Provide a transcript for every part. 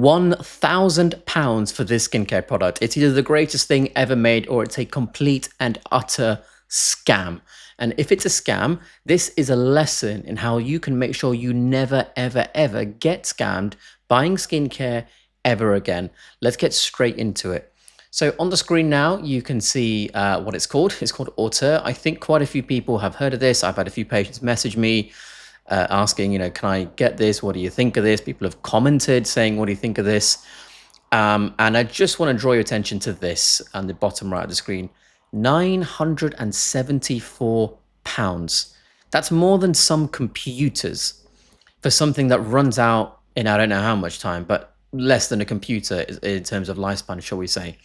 £1,000 for this skincare product. It's either the greatest thing ever made or it's a complete and utter scam. And if it's a scam, this is a lesson in how you can make sure you never, ever, ever get scammed buying skincare ever again. Let's get straight into it. So on the screen now, you can see what it's called. It's called Auteur. I think quite a few people have heard of this. I've had a few patients message me asking, can I get this? What do you think of this? People have commented saying, what do you think of this? And I just want to draw your attention to this on the bottom right of the screen. £974. That's more than some computers for something that runs out in I don't know how much time, but less than a computer in terms of lifespan, shall we say.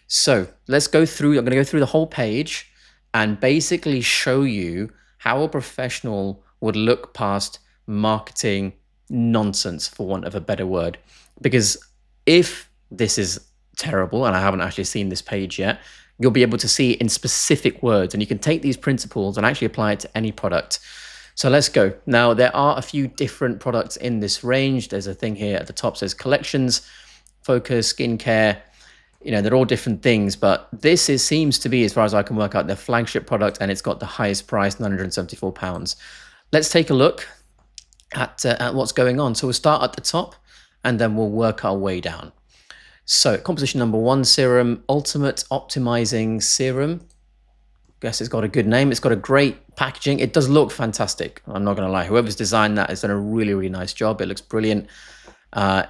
So let's go through. I'm going to go through the whole page and basically show you how a professional would look past marketing nonsense, for want of a better word. Because if this is terrible, and I haven't actually seen this page yet, you'll be able to see it in specific words, and you can take these principles and actually apply it to any product. So let's go. Now, there are a few different products in this range. There's a thing here at the top says collections, focus, skincare. They're all different things, but this seems to be, as far as I can work out, their flagship product, and it's got the highest price, £974. Let's take a look at what's going on. So we'll start at the top, and then we'll work our way down. So composition number 1, serum, Ultimate Optimizing Serum. Guess it's got a good name. It's got a great packaging. It does look fantastic. I'm not going to lie. Whoever's designed that has done a really, really nice job. It looks brilliant.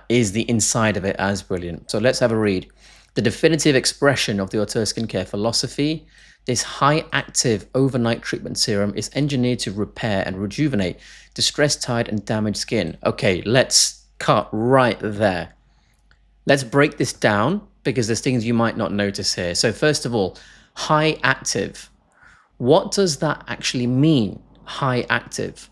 Is the inside of it as brilliant? So let's have a read. The definitive expression of the Auteur skincare philosophy, this high-active overnight treatment serum is engineered to repair and rejuvenate distressed, tired, and damaged skin. Okay, let's cut right there. Let's break this down because there's things you might not notice here. So first of all, high-active. What does that actually mean, high-active?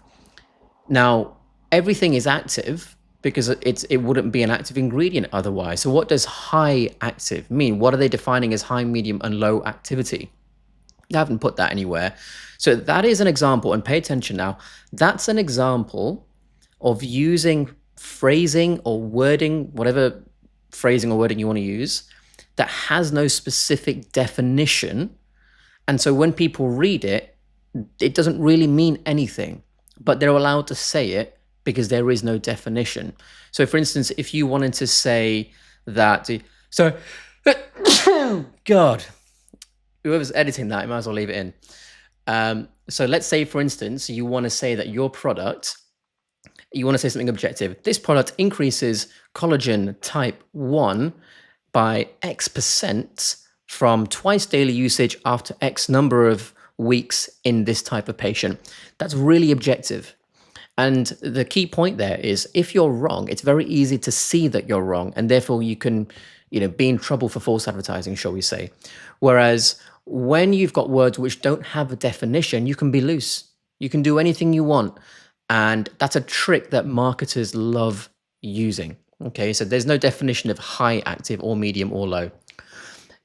Now, everything is active because it wouldn't be an active ingredient otherwise. So what does high active mean? What are they defining as high, medium, and low activity? I haven't put that anywhere. So that is an example, and pay attention now. That's an example of using phrasing or wording, whatever phrasing or wording you want to use, that has no specific definition. And so when people read it, it doesn't really mean anything, but they're allowed to say it because there is no definition. So for instance, if you wanted to say that, so, God, whoever's editing that, you might as well leave it in. So let's say, for instance, you want to say that your product, you want to say something objective. This product increases collagen type 1 by X% from twice daily usage after X number of weeks in this type of patient. That's really objective. And the key point there is if you're wrong, it's very easy to see that you're wrong, and therefore you can, be in trouble for false advertising, shall we say. Whereas when you've got words which don't have a definition, you can be loose. You can do anything you want. And that's a trick that marketers love using. Okay, so there's no definition of high, active, or medium, or low.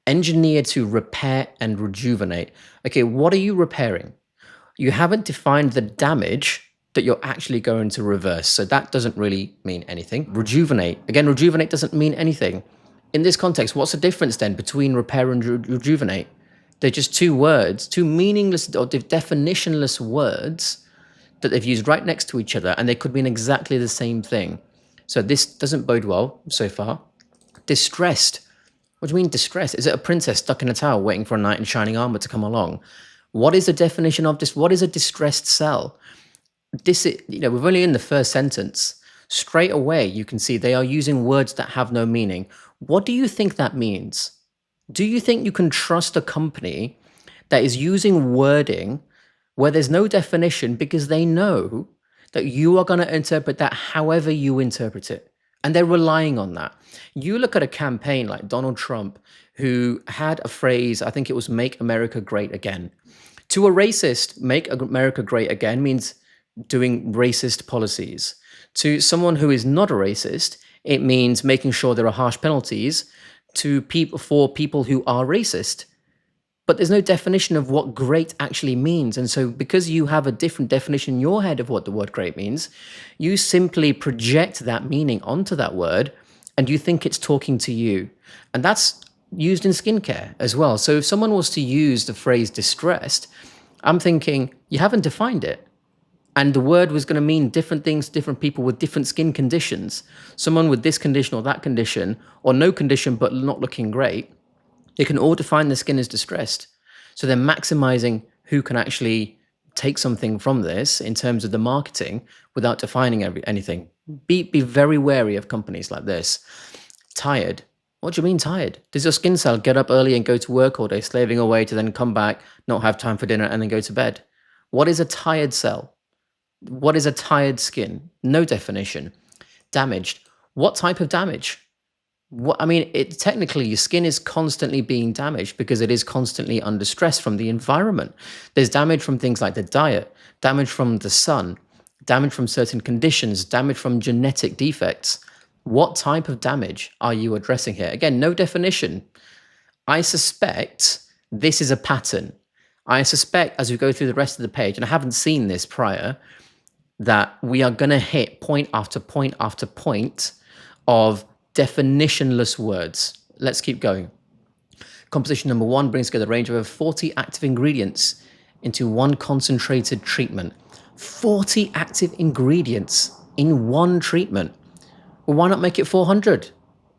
Engineered to repair and rejuvenate. Okay, what are you repairing? You haven't defined the damage that you're actually going to reverse. So that doesn't really mean anything. Rejuvenate. Again, rejuvenate doesn't mean anything. In this context, what's the difference then between repair and rejuvenate? They're just two words, two meaningless or definitionless words that they've used right next to each other, and they could mean exactly the same thing. So this doesn't bode well so far. Distressed. What do you mean distressed? Is it a princess stuck in a tower waiting for a knight in shining armor to come along? What is the definition of this? What is a distressed cell? This is, we're only in the first sentence. Straight away, you can see they are using words that have no meaning. What do you think that means? Do you think you can trust a company that is using wording where there's no definition because they know that you are going to interpret that however you interpret it? And they're relying on that. You look at a campaign like Donald Trump, who had a phrase, I think it was "Make America Great Again." To a racist, "Make America Great Again" means doing racist policies. To someone who is not a racist, it means making sure there are harsh penalties for people who are racist. But there's no definition of what great actually means. And so because you have a different definition in your head of what the word great means, you simply project that meaning onto that word, and you think it's talking to you. And that's used in skincare as well. So if someone was to use the phrase distressed, I'm thinking you haven't defined it. And the word was going to mean different things to different people with different skin conditions. Someone with this condition or that condition, or no condition but not looking great, they can all define the skin as distressed. So they're maximizing who can actually take something from this in terms of the marketing without defining anything. Be very wary of companies like this. Tired. What do you mean tired? Does your skin cell get up early and go to work all day, slaving away to then come back, not have time for dinner, and then go to bed? What is a tired cell? What is a tired skin? No definition. Damaged. What type of damage? Technically, your skin is constantly being damaged because it is constantly under stress from the environment. There's damage from things like the diet, damage from the sun, damage from certain conditions, damage from genetic defects. What type of damage are you addressing here? Again, no definition. I suspect this is a pattern. I suspect as we go through the rest of the page, and I haven't seen this prior, that we are going to hit point after point after point of definitionless words. Let's keep going. Composition number 1 brings together a range of over 40 active ingredients into one concentrated treatment. 40 active ingredients in one treatment. Well, why not make it 400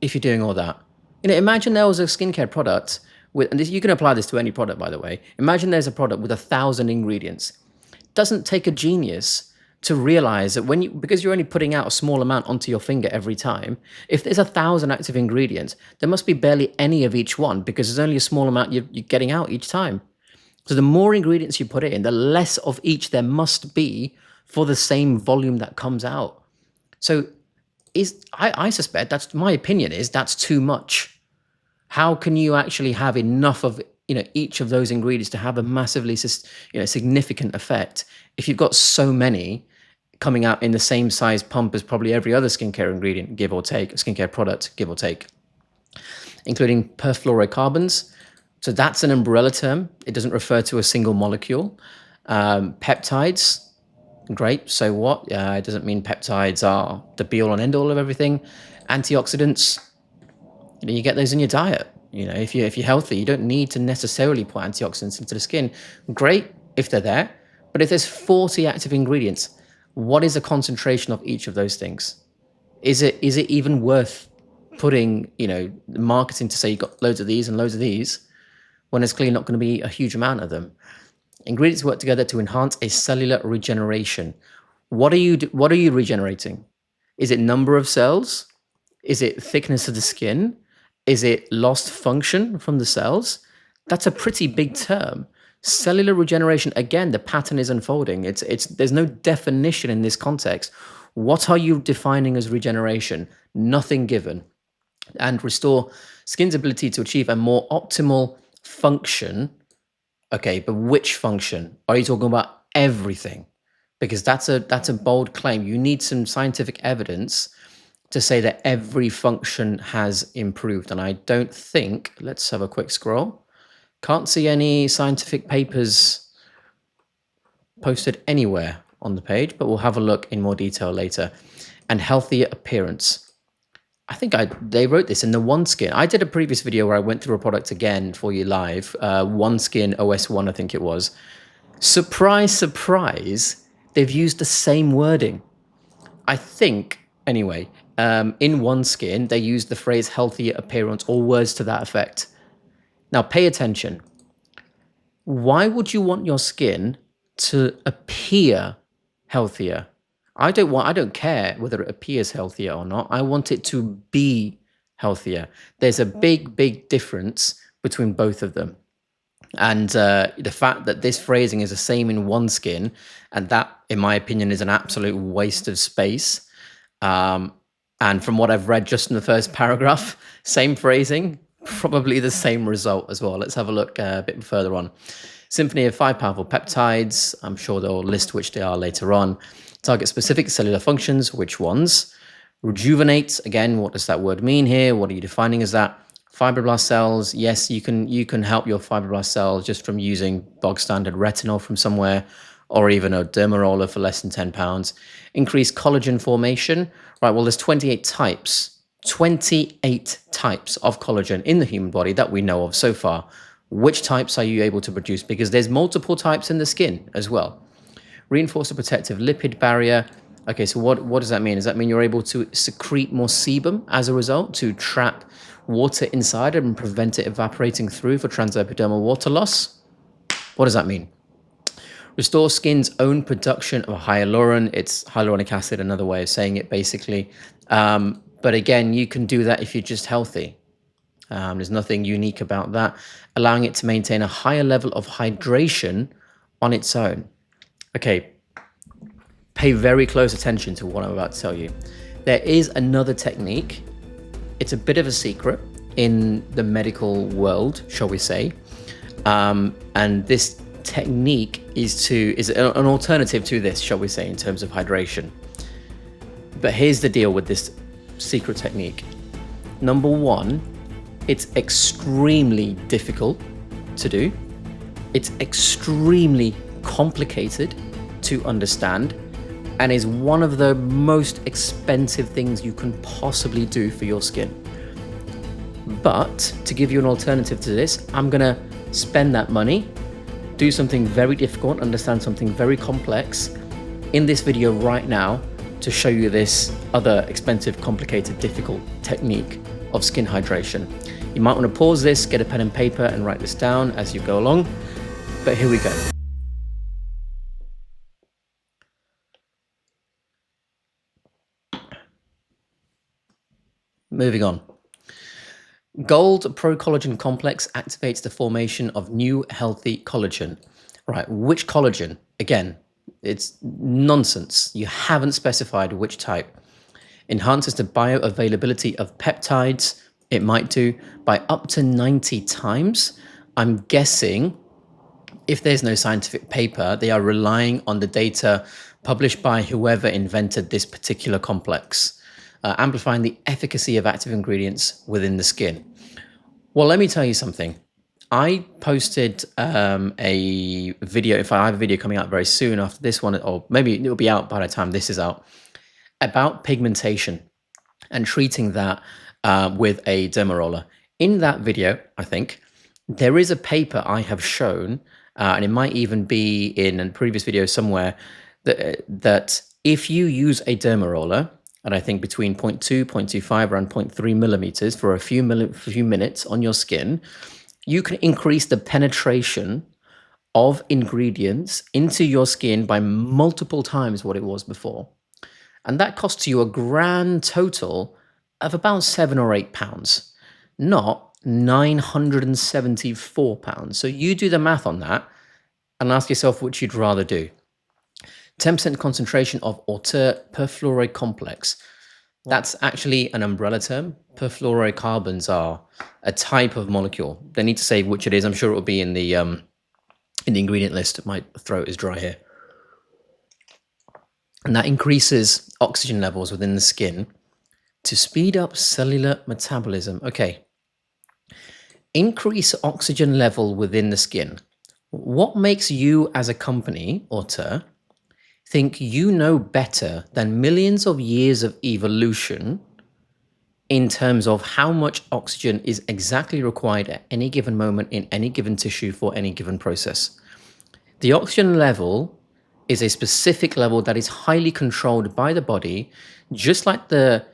if you're doing all that? Imagine there was a skincare product with, and you can apply this to any product, by the way. Imagine there's a product with 1,000 ingredients. It doesn't take a genius to realize that because you're only putting out a small amount onto your finger every time, if there's 1,000 active ingredients, there must be barely any of each one because there's only a small amount you're getting out each time. So the more ingredients you put in, the less of each there must be for the same volume that comes out. So I suspect, that's my opinion, is that's too much. How can you actually have enough of each of those ingredients to have a massively significant effect if you've got so many coming out in the same size pump as probably every other skincare ingredient, give or take, skincare product, give or take, including perfluorocarbons. So that's an umbrella term. It doesn't refer to a single molecule. Peptides, great, so what? It doesn't mean peptides are the be-all and end-all of everything. Antioxidants, you get those in your diet. If you're healthy, you don't need to necessarily put antioxidants into the skin. Great if they're there, but if there's 40 active ingredients, what is the concentration of each of those things? Is it even worth putting, marketing to say you've got loads of these and loads of these when there's clearly not going to be a huge amount of them? Ingredients work together to enhance a cellular regeneration. What are you regenerating? Is it number of cells? Is it thickness of the skin? Is it lost function from the cells? That's a pretty big term. Cellular regeneration, again, the pattern is unfolding. There's no definition in this context. What are you defining as regeneration? Nothing given. And restore skin's ability to achieve a more optimal function. Okay, but which function? Are you talking about everything? Because that's a bold claim. You need some scientific evidence to say that every function has improved. And I don't think, let's have a quick scroll. Can't see any scientific papers posted anywhere on the page, but we'll have a look in more detail later. And healthier appearance. I think they wrote this in the OneSkin. I did a previous video where I went through a product again for you live. OneSkin OS1, I think it was. Surprise, surprise, they've used the same wording. I think, anyway, in OneSkin, they used the phrase healthier appearance or words to that effect. Now, pay attention. Why would you want your skin to appear healthier? I don't care whether it appears healthier or not. I want it to be healthier. There's a big, big difference between both of them. And the fact that this phrasing is the same in OneSkin, and that, in my opinion, is an absolute waste of space. And from what I've read just in the first paragraph, same phrasing, probably the same result as well. Let's have a look a bit further on. Symphony of 5 powerful peptides. I'm sure they'll list which they are later on. Target specific cellular functions. Which ones? Rejuvenate. Again, what does that word mean here? What are you defining as that? Fibroblast cells. Yes, you can help your fibroblast cells just from using bog standard retinol from somewhere, or even a derma roller for less than £10. Increase collagen formation. Right, well, there's 28 types 28 types of collagen in the human body that we know of so far. Which types are you able to produce? Because there's multiple types in the skin as well. Reinforce the protective lipid barrier. Okay, so what does that mean? Does that mean you're able to secrete more sebum as a result to trap water inside it and prevent it evaporating through for transepidermal water loss? What does that mean? Restore skin's own production of hyaluron. It's hyaluronic acid, another way of saying it, basically. But again, you can do that if you're just healthy. There's nothing unique about that. Allowing it to maintain a higher level of hydration on its own. Okay, pay very close attention to what I'm about to tell you. There is another technique. It's a bit of a secret in the medical world, shall we say. And this technique is an alternative to this, shall we say, in terms of hydration. But here's the deal with this secret technique. Number one, it's extremely difficult to do. It's extremely complicated to understand and is one of the most expensive things you can possibly do for your skin. But to give you an alternative to this, I'm gonna spend that money, do something very difficult, understand something very complex in this video right now to show you this other expensive, complicated, difficult technique of skin hydration. You might want to pause this, get a pen and paper and write this down as you go along, but here we go. Moving on. Gold Pro Collagen Complex activates the formation of new healthy collagen. Right, which collagen? Again, it's nonsense. You haven't specified which type. Enhances the bioavailability of peptides. It might do by up to 90 times. I'm guessing if there's no scientific paper, they are relying on the data published by whoever invented this particular complex, amplifying the efficacy of active ingredients within the skin. Well, let me tell you something. I posted a video, in fact, I have a video coming out very soon after this one, or maybe it'll be out by the time this is out, about pigmentation and treating that with a derma roller. In that video, I think, there is a paper I have shown, and it might even be in a previous video somewhere, that if you use a derma roller, and I think between 0.2, 0.25, around 0.3 millimeters for a few minutes on your skin, you can increase the penetration of ingredients into your skin by multiple times what it was before. And that costs you a grand total of about £7 or £8, not £974. So you do the math on that and ask yourself which you'd rather do. 10% concentration of Auteur perfluoride complex. That's actually an umbrella term. Perfluorocarbons are a type of molecule. They need to say which it is. I'm sure it will be in the ingredient list. My throat is dry here. And that increases oxygen levels within the skin to speed up cellular metabolism. Okay. Increase oxygen level within the skin. What makes you as a company, Auteur, think you know better than millions of years of evolution in terms of how much oxygen is exactly required at any given moment in any given tissue for any given process? The oxygen level is a specific level that is highly controlled by the body, just like the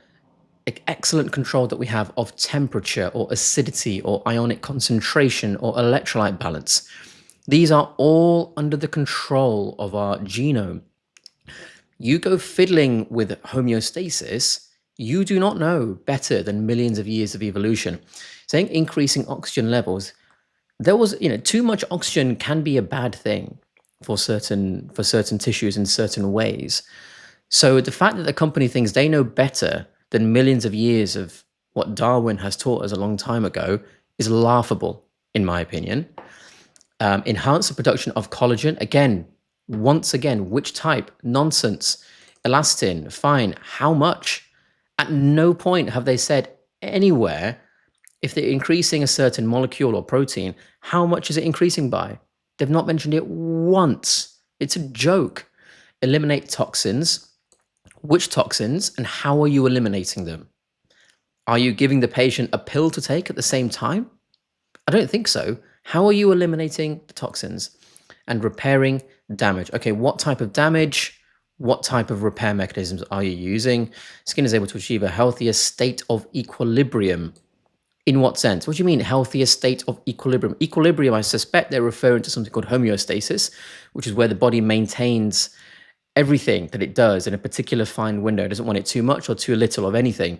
excellent control that we have of temperature or acidity or ionic concentration or electrolyte balance. These are all under the control of our genome. You go fiddling with homeostasis, you do not know better than millions of years of evolution. Saying increasing oxygen levels, too much oxygen can be a bad thing for certain tissues in certain ways. So the fact that the company thinks they know better than millions of years of what Darwin has taught us a long time ago is laughable, in my opinion. Enhance the production of collagen. Once again, which type? Nonsense. Elastin, fine. How much? At no point have they said anywhere, if they're increasing a certain molecule or protein, how much is it increasing by? They've not mentioned it once. It's a joke. Eliminate toxins. Which toxins and how are you eliminating them? Are you giving the patient a pill to take at the same time? I don't think so. How are you eliminating the toxins and repairing damage? Okay, what type of damage? What type of repair mechanisms are you using? Skin is able to achieve a healthier state of equilibrium. In what sense? What do you mean, healthier state of equilibrium? Equilibrium, I suspect they're referring to something called homeostasis, which is where the body maintains everything that it does in a particular fine window. It doesn't want it too much or too little of anything.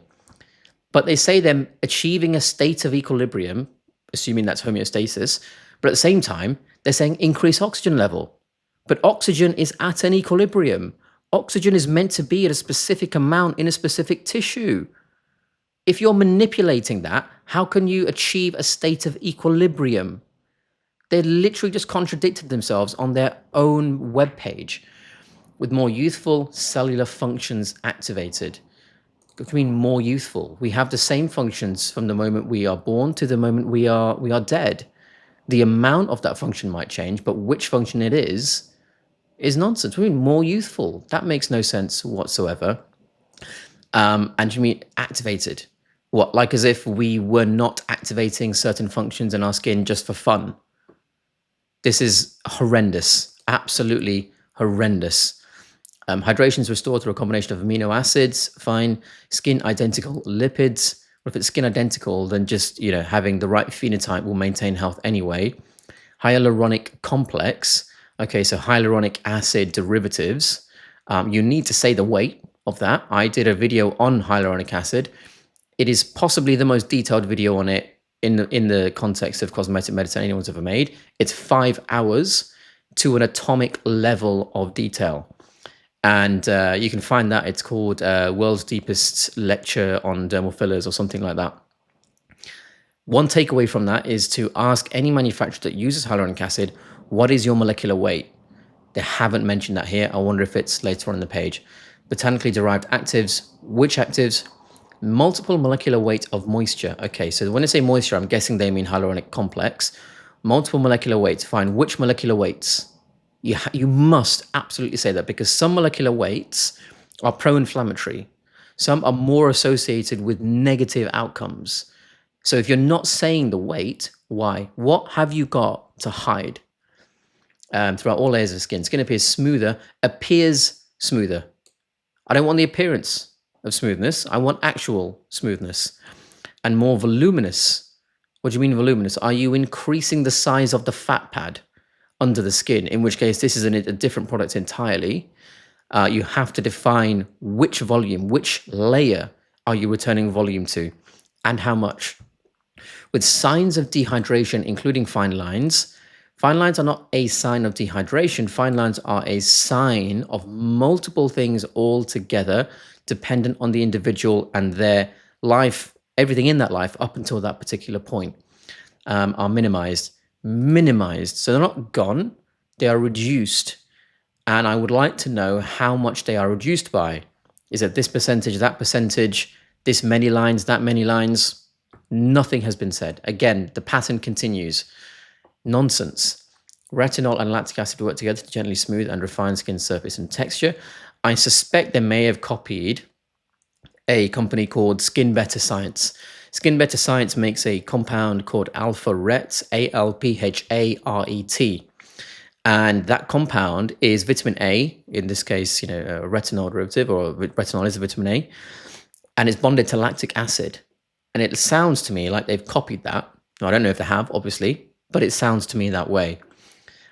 But they say they're achieving a state of equilibrium, assuming that's homeostasis. But at the same time, they're saying increase oxygen level. But oxygen is at an equilibrium. Oxygen is meant to be at a specific amount in a specific tissue. If you're manipulating that, how can you achieve a state of equilibrium? They literally just contradicted themselves on their own webpage with more youthful cellular functions activated. What do you mean more youthful? We have the same functions from the moment we are born to the moment we are dead. The amount of that function might change, but which function it is nonsense. What do you mean more youthful? That makes no sense whatsoever. And you mean activated? What, like as if we were not activating certain functions in our skin just for fun? This is horrendous, absolutely horrendous. Hydration is restored through a combination of amino acids, fine, skin identical lipids. Or if it's skin identical, then just having the right phenotype will maintain health anyway. Hyaluronic complex. Okay, so hyaluronic acid derivatives. You need to say the weight of that. I did a video on hyaluronic acid. It is possibly the most detailed video on it in the context of cosmetic medicine anyone's ever made. It's 5 hours to an atomic level of detail. And you can find that. It's called World's Deepest Lecture on Dermal Fillers or something like that. One takeaway from that is to ask any manufacturer that uses hyaluronic acid, what is your molecular weight? They haven't mentioned that here. I wonder if it's later on in the page. Botanically derived actives. Which actives? Multiple molecular weight of moisture. Okay, so when I say moisture, I'm guessing they mean hyaluronic complex. Multiple molecular weights. Find which molecular weights. You must absolutely say that, because some molecular weights are pro-inflammatory. Some are more associated with negative outcomes. So if you're not saying the weight, why? What have you got to hide? Throughout all layers of skin. Skin appears smoother. Appears smoother. I don't want the appearance of smoothness. I want actual smoothness. And more voluminous. What do you mean voluminous? Are you increasing the size of the fat pad under the skin? In which case, this is a different product entirely. You have to define which volume, which layer are you returning volume to, and how much. With signs of dehydration, including fine lines. Fine lines are not a sign of dehydration. Fine lines are a sign of multiple things all together, dependent on the individual and their life, everything in that life up until that particular point, are minimized. So they're not gone, they are reduced. And I would like to know how much they are reduced by. Is it this percentage, that percentage, this many lines, that many lines? Nothing has been said. Again, the pattern continues. Nonsense. Retinol and lactic acid work together to gently smooth and refine skin surface and texture. I suspect they may have copied a company called Skin Better Science. Skin Better Science makes a compound called alpha-ret, A-L-P-H-A-R-E-T. And that compound is vitamin A, in this case, a retinol derivative, or retinol is a vitamin A, and it's bonded to lactic acid. And it sounds to me like they've copied that. Now, I don't know if they have, obviously, but it sounds to me that way.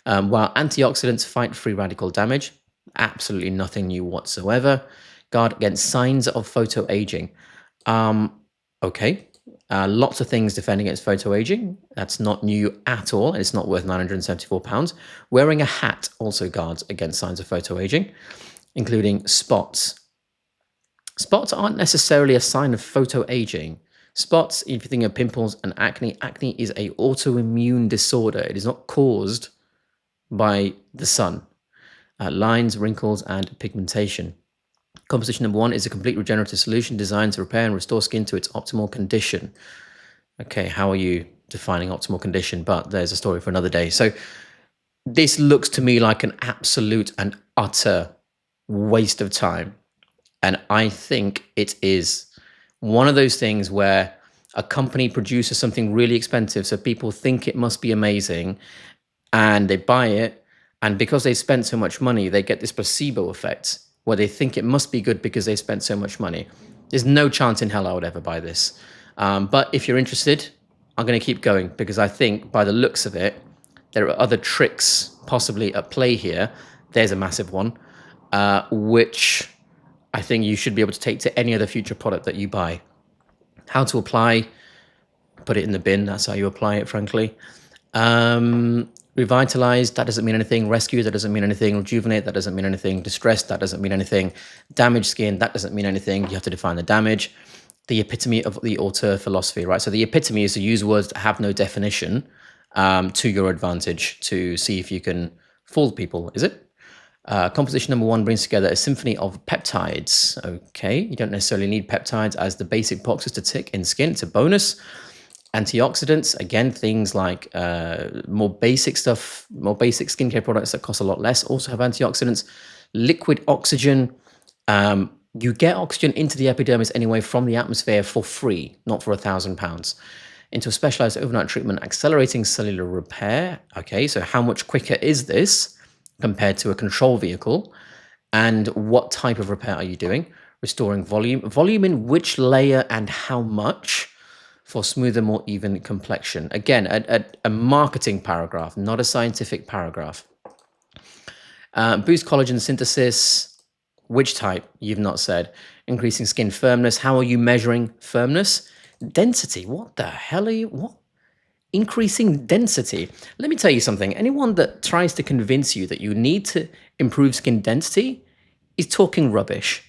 While antioxidants fight free radical damage, absolutely nothing new whatsoever. Guard against signs of photoaging. Okay, lots of things defend against photoaging. That's not new at all, and it's not worth £974. Wearing a hat also guards against signs of photoaging, including spots. Spots aren't necessarily a sign of photoaging. Spots, if you think of pimples and acne, acne is an autoimmune disorder. It is not caused by the sun. Lines, wrinkles, and pigmentation. Composition number 1 is a complete regenerative solution designed to repair and restore skin to its optimal condition. Okay, how are you defining optimal condition? But there's a story for another day. So this looks to me like an absolute and utter waste of time. And I think it is one of those things where a company produces something really expensive, so people think it must be amazing, and they buy it, and because they spent so much money, they get this placebo effect where they think it must be good because they spent so much money. There's no chance in hell I would ever buy this. But if you're interested, I'm going to keep going because I think by the looks of it, there are other tricks possibly at play here. There's a massive one, which I think you should be able to take to any other future product that you buy. How to apply, put it in the bin. That's how you apply it, frankly. Revitalize, that doesn't mean anything. Rescue, that doesn't mean anything. Rejuvenate, that doesn't mean anything. Distress, that doesn't mean anything. Damaged skin, that doesn't mean anything. You have to define the damage. The epitome of the auteur philosophy, right? So the epitome is to use words that have no definition to your advantage to see if you can fool people, is it? Composition number 1 brings together a symphony of peptides. Okay, you don't necessarily need peptides as the basic boxes to tick in skin. It's a bonus. Antioxidants, again, things like more basic stuff, more basic skincare products that cost a lot less also have antioxidants. Liquid oxygen, you get oxygen into the epidermis anyway from the atmosphere for free, not for £1,000. Into a specialized overnight treatment, accelerating cellular repair. Okay, so how much quicker is this compared to a control vehicle? And what type of repair are you doing? Restoring volume. Volume in which layer and how much? For smoother, more even complexion. Again, a marketing paragraph, not a scientific paragraph. Boost collagen synthesis. Which type? You've not said. Increasing skin firmness. How are you measuring firmness? Density. What the hell are you? What? Increasing density. Let me tell you something. Anyone that tries to convince you that you need to improve skin density is talking rubbish.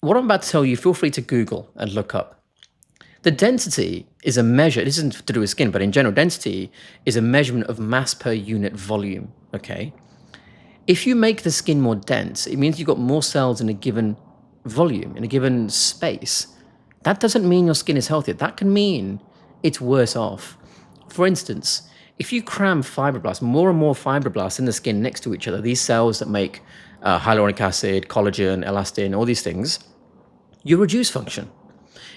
What I'm about to tell you, feel free to Google and look up. The density is a measure, this isn't to do with skin, but in general, density is a measurement of mass per unit volume, okay? If you make the skin more dense, it means you've got more cells in a given volume, in a given space. That doesn't mean your skin is healthier. That can mean it's worse off. For instance, if you cram fibroblasts, more and more fibroblasts in the skin next to each other, these cells that make hyaluronic acid, collagen, elastin, all these things, you reduce function.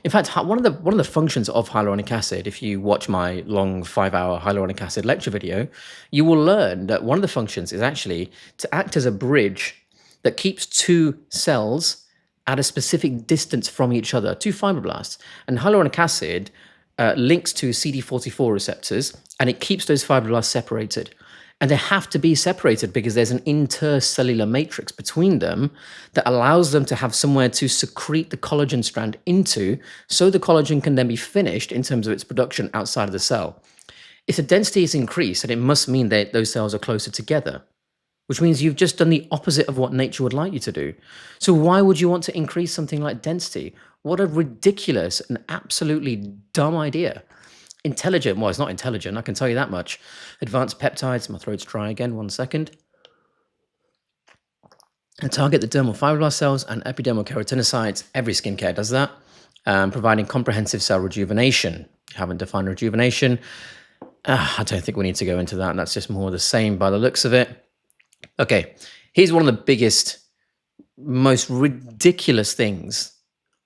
In fact, one of the functions of hyaluronic acid, if you watch my long 5-hour hyaluronic acid lecture video, you will learn that one of the functions is actually to act as a bridge that keeps two cells at a specific distance from each other, two fibroblasts. And hyaluronic acid links to CD44 receptors, and it keeps those fibroblasts separated. And they have to be separated because there's an intercellular matrix between them that allows them to have somewhere to secrete the collagen strand into, so the collagen can then be finished in terms of its production outside of the cell. If the density is increased, then it must mean that those cells are closer together, which means you've just done the opposite of what nature would like you to do. So why would you want to increase something like density? What a ridiculous and absolutely dumb idea. Intelligent, well, it's not intelligent, I can tell you that much. Advanced peptides, my throat's dry again, 1 second. And target the dermal fibroblast cells and epidermal keratinocytes. Every skincare does that. Providing comprehensive cell rejuvenation. Haven't defined rejuvenation. I don't think we need to go into that. That's just more the same by the looks of it. Okay, here's one of the biggest, most ridiculous things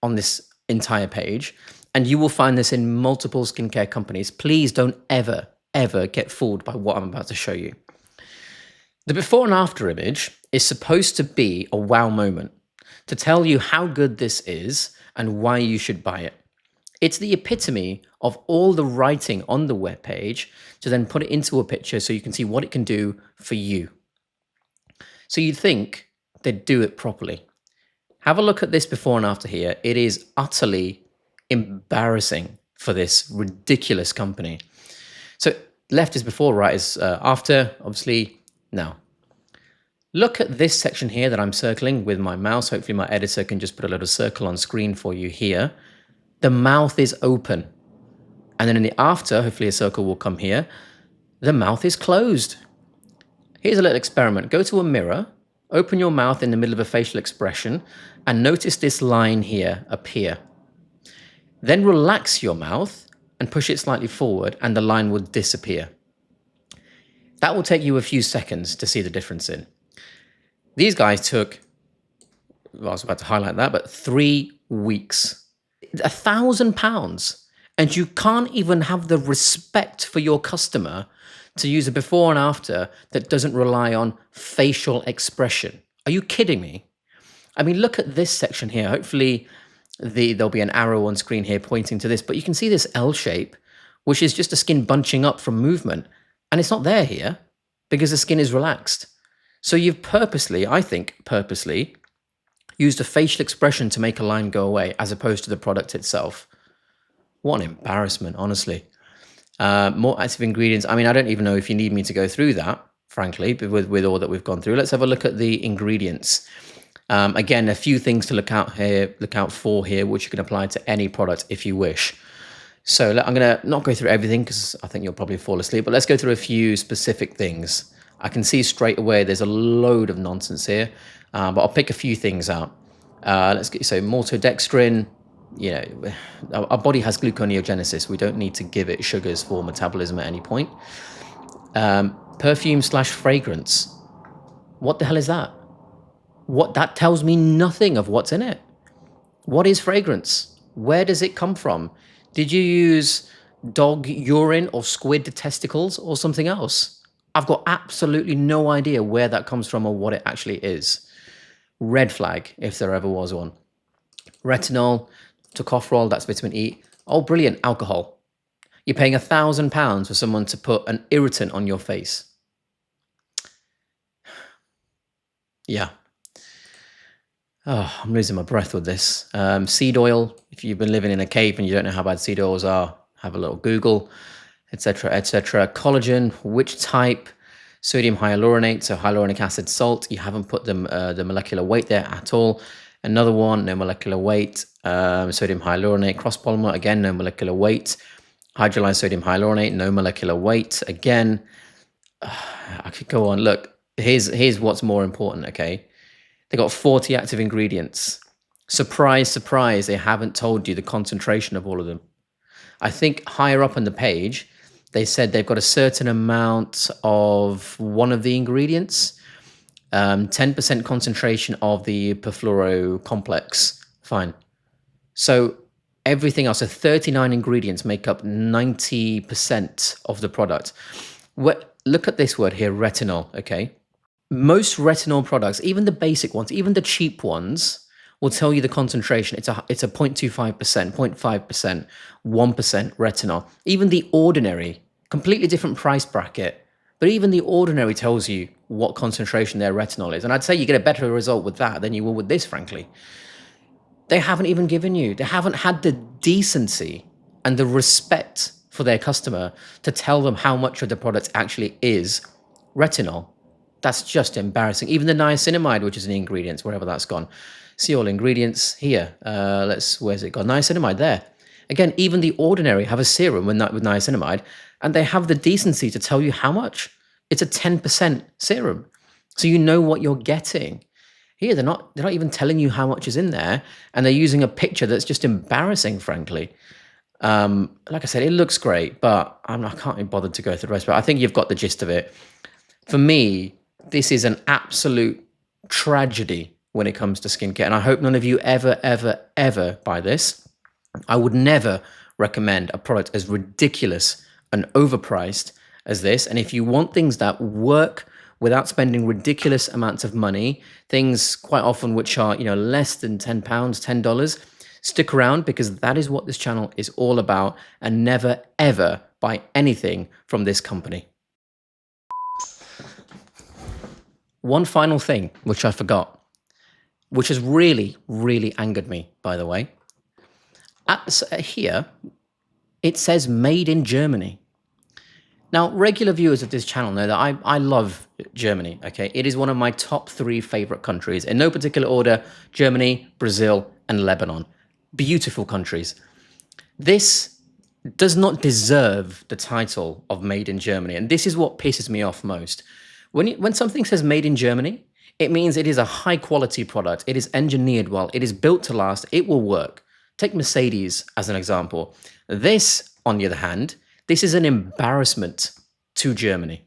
on this entire page. And you will find this in multiple skincare companies. Please don't ever, ever get fooled by what I'm about to show you. The before and after image is supposed to be a wow moment to tell you how good this is and why you should buy it. It's the epitome of all the writing on the web page to then put it into a picture so you can see what it can do for you. So you'd think they'd do it properly. Have a look at this before and after here. It is utterly embarrassing for this ridiculous company. So left is before, right is after, obviously. Now, look at this section here that I'm circling with my mouse. Hopefully my editor can just put a little circle on screen for you here. The mouth is open. And then in the after, hopefully a circle will come here. The mouth is closed. Here's a little experiment. Go to a mirror, open your mouth in the middle of a facial expression, and notice this line here appear. Then relax your mouth and push it slightly forward, and the line will disappear. That will take you a few seconds to see the difference in. These guys took, well, I was about to highlight that, but 3 weeks £1,000, and you can't even have the respect for your customer to use a before and after that doesn't rely on facial expression. Are you kidding me? I mean, look at this section here. Hopefully there'll be an arrow on screen here pointing to this, but you can see this L shape, which is just the skin bunching up from movement. And it's not there here because the skin is relaxed. So you've purposely, I think purposely, used a facial expression to make a line go away as opposed to the product itself. What an embarrassment, honestly. More active ingredients. I mean, I don't even know if you need me to go through that, frankly, with all that we've gone through. Let's have a look at the ingredients. Again, a few things to look out for here, which you can apply to any product if you wish. So I'm going to not go through everything because I think you'll probably fall asleep, but let's go through a few specific things. I can see straight away there's a load of nonsense here, but I'll pick a few things out. So maltodextrin, you know, our body has gluconeogenesis. We don't need to give it sugars for metabolism at any point. Perfume/fragrance. What the hell is that? That tells me nothing of what's in it. What is fragrance? Where does it come from? Did you use dog urine or squid testicles or something else? I've got absolutely no idea where that comes from or what it actually is. Red flag, if there ever was one. Retinol, tocopherol, that's vitamin E. Oh, brilliant, alcohol. You're paying £1,000 for someone to put an irritant on your face. Yeah. Oh, I'm losing my breath with this. Seed oil, if you've been living in a cave and you don't know how bad seed oils are, have a little Google, etc., etc. Collagen, which type? Sodium hyaluronate, so hyaluronic acid salt. You haven't put the molecular weight there at all. Another one, no molecular weight. Sodium hyaluronate, cross polymer, again, no molecular weight. Hydrolyzed sodium hyaluronate, no molecular weight. Again, I could go on. Look, here's what's more important, okay? They got 40 active ingredients. Surprise, surprise, they haven't told you the concentration of all of them. I think higher up on the page, they said they've got a certain amount of one of the ingredients, 10% concentration of the perfluoro complex. Fine. So everything else, so 39 ingredients make up 90% of the product. Look at this word here, retinol, okay? Most retinol products, even the basic ones, even the cheap ones, will tell you the concentration. It's a 0.25%, 0.5%, 1% retinol. Even the ordinary, completely different price bracket, but even the ordinary tells you what concentration their retinol is. And I'd say you get a better result with that than you will with this, frankly. They haven't even given you, they haven't had the decency and the respect for their customer to tell them how much of the product actually is retinol. That's just embarrassing. Even the niacinamide, which is in the ingredients, wherever that's gone. See all ingredients here. Where's it gone? Niacinamide there. Again, even the ordinary have a serum with niacinamide, and they have the decency to tell you how much. It's a 10% serum. So you know what you're getting. Here, they're not even telling you how much is in there, and they're using a picture that's just embarrassing, frankly. Like I said, it looks great, but I can't be bothered to go through the rest, but I think you've got the gist of it. For me, this is an absolute tragedy when it comes to skincare, and I hope none of you ever buy this. I would never recommend a product as ridiculous and overpriced as this. And if you want things that work without spending ridiculous amounts of money, things quite often which are, less than £10, $10, stick around, because that is what this channel is all about, and never ever buy anything from this company. One final thing, which I forgot, which has really, really angered me, by the way. Here, it says made in Germany. Now, regular viewers of this channel know that I love Germany, okay? It is one of my top 3 favorite countries. In no particular order, Germany, Brazil, and Lebanon. Beautiful countries. This does not deserve the title of made in Germany, and this is what pisses me off most. When something says made in Germany, it means it is a high quality product. It is engineered well. It is built to last. It will work. Take Mercedes as an example. This, on the other hand, this is an embarrassment to Germany.